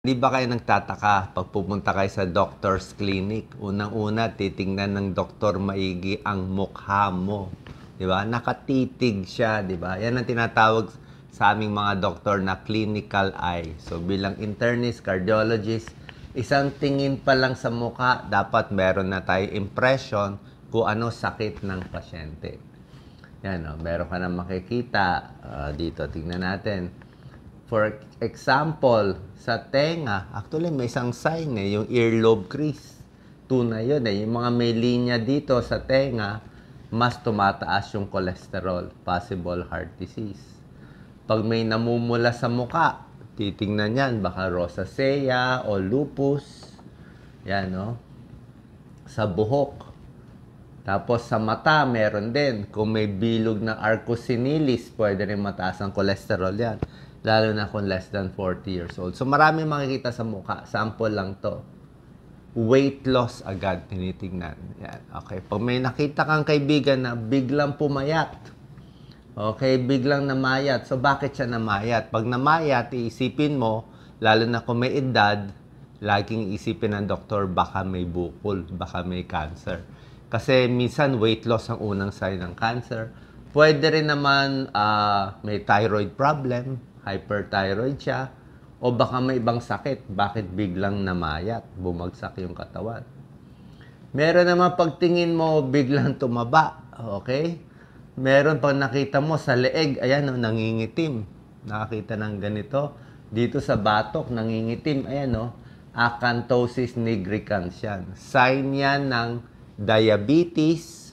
Di ba kayo nagtataka pag pupunta kayo sa doctor's clinic? Unang-una, titingnan ng doktor maigi ang mukha mo. Di ba? Nakatitig siya, di ba? Yan ang tinatawag sa aming mga doktor na clinical eye. So, bilang internist, cardiologist, isang tingin pa lang sa mukha, dapat meron na tayo impression kung ano sakit ng pasyente. Yan, meron ka na makikita. Dito, tingnan natin. For example, sa tenga, actually may isang sign yung earlobe crease. Tunay yun yung mga may linya dito sa tenga, mas tumataas yung cholesterol, possible heart disease. Pag may namumula sa muka, titingnan yan, baka rosacea o lupus. Yan, sa buhok. Tapos sa mata, meron din. Kung may bilog na arcosinilis, pwede rin mataas ang cholesterol yan. Lalo na kung less than 40 years old. So marami makikita sa mukha. Sample lang to. Weight loss agad tinitingnan. Yan. Okay. Pag may nakita kang kaibigan na biglang pumayat. Okay, biglang namayat. So bakit siya namayat? Pag namayat, iisipin mo, lalo na kung may edad, laging isipin ng doktor, baka may bukol, baka may cancer. Kasi minsan weight loss ang unang sign ng cancer. Pwede rin naman may thyroid problem, hyperthyroid siya, o baka may ibang sakit, bakit biglang namayat, bumagsak yung katawan. Meron naman pagtingin mo, biglang tumaba, okay? Meron pag nakita mo sa leeg, ayan, nangingitim. Nakakita ng ganito. Dito sa batok, nangingitim, ayan, acanthosis nigricans yan. Sign yan ng diabetes,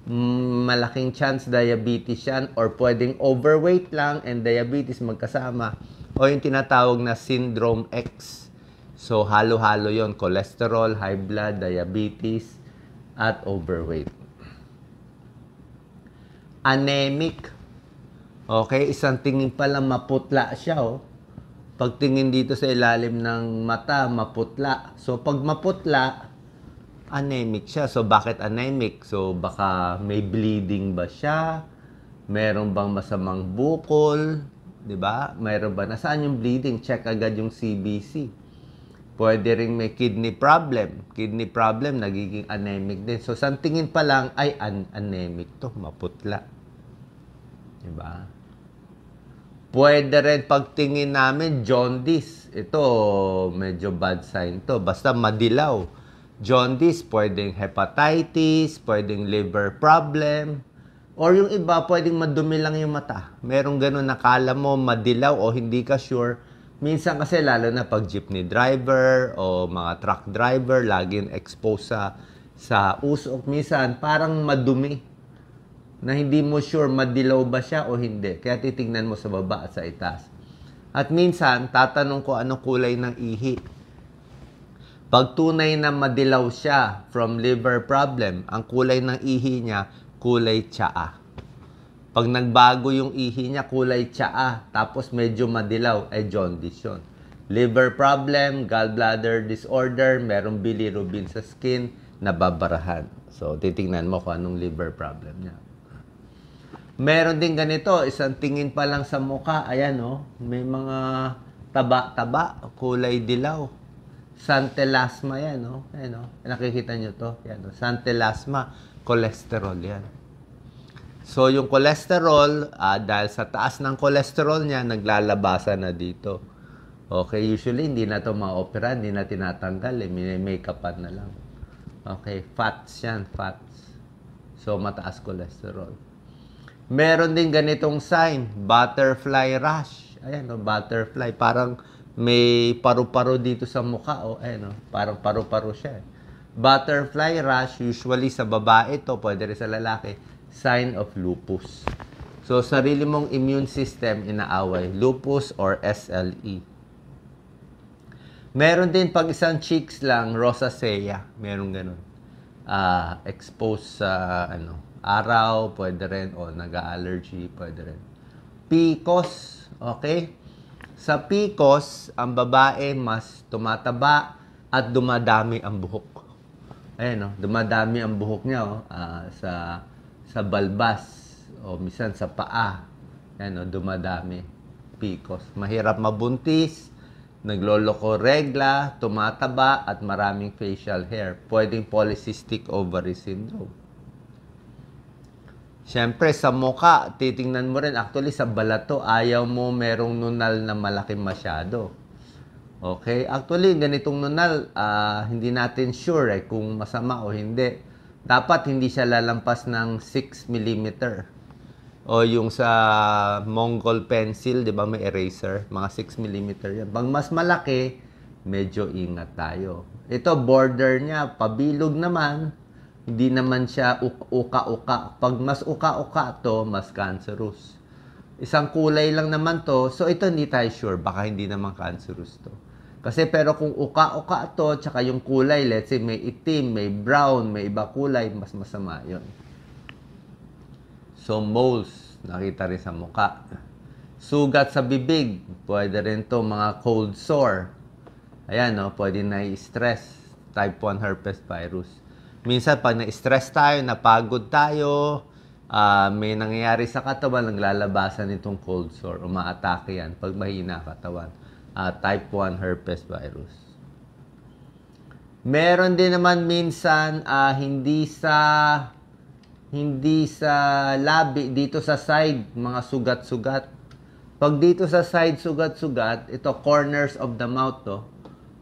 malaking chance diabetes yan, or pwedeng overweight lang and diabetes magkasama, o yung tinatawag na syndrome X. So, halo-halo yon, cholesterol, high blood, diabetes, at overweight. Anemic. Okay, isang tingin pala maputla siya, Pagtingin dito sa ilalim ng mata, maputla. So, pag maputla, anemic siya. So, bakit anemic? So, baka may bleeding ba siya? Meron bang masamang bukol? 'Di ba? Meron ba? Nasaan yung bleeding? Check agad yung CBC. Pwede ring may kidney problem. Kidney problem, nagiging anemic din. So, sa tingin pa lang, ay anemic to, maputla. 'Di ba? Pwede rin pagtingin namin, jaundice. Ito, medyo bad sign to. Basta madilaw. Jaundice, pwedeng hepatitis, pwedeng liver problem, or yung iba, pwedeng madumi lang yung mata. Merong ganun, nakala mo madilaw o hindi ka sure. Minsan kasi, lalo na pag jeepney driver o mga truck driver, laging exposed sa usok. Minsan, parang madumi na hindi mo sure madilaw ba siya o hindi. Kaya titingnan mo sa baba at sa itaas. At minsan, tatanong ko anong kulay ng ihi. Pag tunay na madilaw siya from liver problem, ang kulay ng ihi niya, kulay tsaa. Pag nagbago yung ihi niya, kulay tsaa, tapos medyo madilaw, jaundice yun. Liver problem, gallbladder disorder, merong bilirubin sa skin, nababarahan. So, titingnan mo kung anong liver problem niya. Meron din ganito, isang tingin pa lang sa mukha, ayan may mga taba-taba, kulay dilaw. Santelasma yan, ayan nakikita nyo to, yan santelasma, cholesterol yan. So, yung cholesterol, dahil sa taas ng cholesterol niya, naglalabasan na dito. Okay, usually, hindi na to ma-opera, hindi na tinatanggal, make-upan na lang. Okay, fats yan, fats. So, mataas cholesterol. Meron din ganitong sign, butterfly rash. Ayan, butterfly. Parang may paru-paro dito sa mukha. Ayan, parang paru-paro siya. Butterfly rash, usually sa babae to, pwede rin sa lalaki, sign of lupus. So, sarili mong immune system inaaway. Lupus or SLE. Meron din pag isang cheeks lang, rosacea. Meron ganun. Exposed sa, araw, pwede rin, o nag-allergy, pwede rin. PCOS, okay? Sa PCOS, ang babae mas tumataba at dumadami ang buhok. Ayan, dumadami ang buhok niya, sa balbas, o minsan sa paa. Ayan, dumadami. PCOS. Mahirap mabuntis, nagloloko regla, tumataba, at maraming facial hair. Pwedeng polycystic ovary syndrome. Siyempre, sa muka, titingnan mo rin, actually sa balat to, ayaw mo merong nunal na malaki masyado. Okay? Actually, ganitong nunal, hindi natin sure kung masama o hindi. Dapat hindi siya lalampas ng 6 mm. O yung sa Mongol pencil, di ba may eraser? Mga 6 mm yan. Pag mas malaki, medyo ingat tayo. Ito, border niya, pabilog naman. Hindi naman siya uka-uka. Pag mas uka-uka to, mas cancerous. Isang kulay lang naman to. So ito hindi tayo sure. Baka hindi naman cancerous to. Kasi pero kung uka-uka to, tsaka yung kulay, let's say may itim, may brown, may iba kulay, mas masama yun. So, moles, nakita rin sa muka. Sugat sa bibig, pwede rin to mga cold sore. Ayan, no, pwede na-stress, type 1 herpes virus. Minsan, pag na-stress tayo, napagod tayo, may nangyayari sa katawan, naglalabasan itong cold sore. Umaatake yan pag mahina katawan. Type 1 herpes virus. Meron din naman minsan, hindi sa labi, dito sa side, mga sugat-sugat. Pag dito sa side, sugat-sugat, ito, corners of the mouth, to.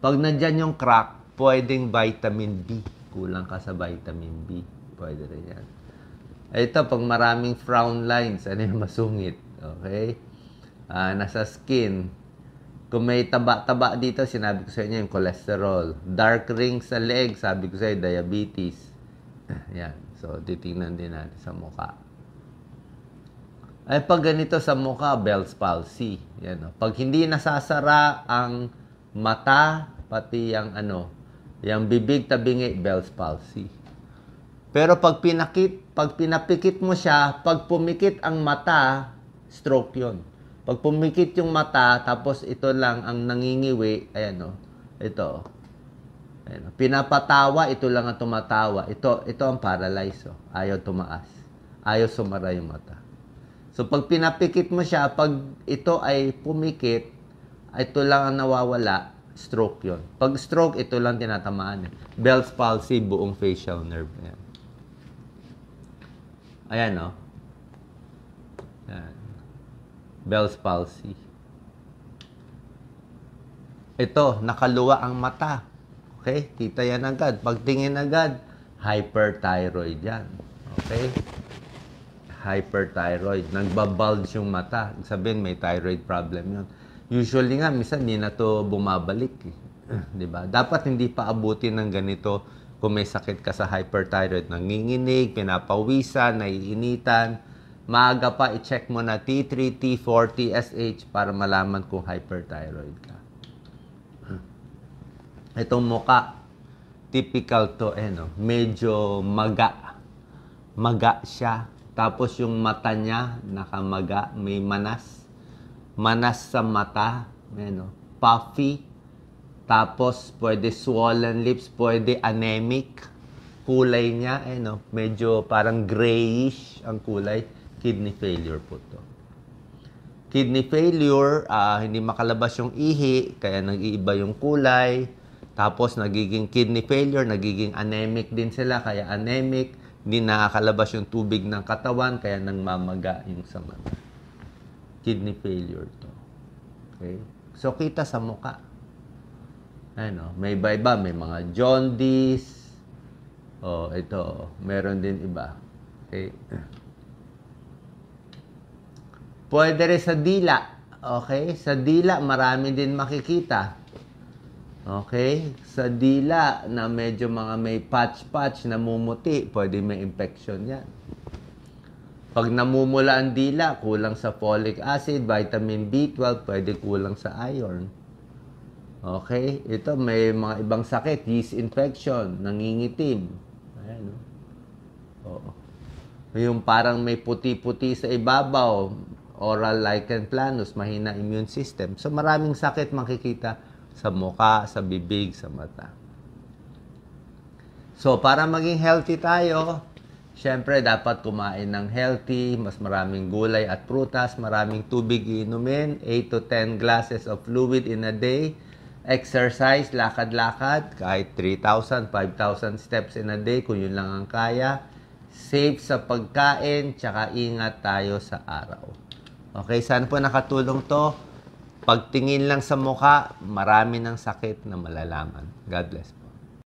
Pag nandyan yung crack, pwedeng vitamin B. Kulang ka sa vitamin B. Pwede rin yan. Ito, pag maraming frown lines, ano yung masungit? Okay? Nasa skin. Kung may taba-taba dito, sinabi ko sa inyo yung cholesterol. Dark rings sa leg, sabi ko sa inyo, diabetes. Yan. So, titingnan din natin sa mukha. Ay, pag ganito sa mukha, Bell's palsy. Yan, no? Pag hindi nasasara ang mata, pati yung yung bibig, tabingi, Bell's palsy. Pero pag pinapikit mo siya, pag pumikit ang mata, stroke yon. Pag pumikit yung mata, tapos ito lang ang nangingiwi, ayan, no? Ito, ayan, pinapatawa, ito lang ang tumatawa. Ito ang paralyzed. Oh. Ayaw tumaas. Ayaw sumara yung mata. So, pag pinapikit mo siya, pag ito ay pumikit, ito lang ang nawawala, stroke yon. Pag stroke, ito lang tinatamaan. Bell's palsy, buong facial nerve. Ayan. Ayan, no? Ayan. Bell's palsy. Ito, nakaluwa ang mata. Okay? Kita yan agad. Pagtingin agad, hyperthyroid yan. Okay? Hyperthyroid. Nagbabulge yung mata. Sabihin, may thyroid problem yun. Usually nga, minsan hindi na to bumabalik. Diba? Dapat hindi pa abutin ng ganito kung may sakit ka sa hyperthyroid. Nanginginig, pinapawisan, naiinitan. Maaga pa, i-check mo na T3, T4, TSH para malaman kung hyperthyroid ka. Itong muka, typical to, no? Medyo maga. Maga siya. Tapos yung mata niya, nakamaga, may manas. Manas sa mata, no? Puffy. Tapos, pwede swollen lips, pwede anemic. Kulay niya, no? Medyo parang grayish ang kulay. Kidney failure po to. Kidney failure, hindi makalabas yung ihi, kaya nag-iiba yung kulay. Tapos, nagiging kidney failure, nagiging anemic din sila, kaya anemic. Hindi nakakalabas yung tubig ng katawan, kaya nangmamaga yung sa mata. Kidney failure to. Okay? So, kita sa muka. Ano, may iba-iba, may mga jaundice. Ito, meron din iba. Okay? Pwede rin sa dila. Okay? Sa dila, marami din makikita. Okay? Sa dila na medyo mga may patch-patch, namumuti, pwede may infection yan. Pag namumula ang dila, kulang sa folic acid, vitamin B12, pwede kulang sa iron. Okay? Ito, may mga ibang sakit, yeast infection, nangingitim. Ayan, no? Oo. Yung parang may puti-puti sa ibabaw, oral lichen planus, mahina immune system. So, maraming sakit makikita sa mukha, sa bibig, sa mata. So, para maging healthy tayo, syempre, dapat kumain ng healthy, mas maraming gulay at prutas, maraming tubig iinumin, 8 to 10 glasses of fluid in a day, Exercise, lakad-lakad, kahit 3,000, 5,000 steps in a day, kung yun lang ang kaya. Safe sa pagkain, tsaka ingat tayo sa araw. Okay, saan po nakatulong to? Pagtingin lang sa mukha, marami ng sakit na malalaman. God bless.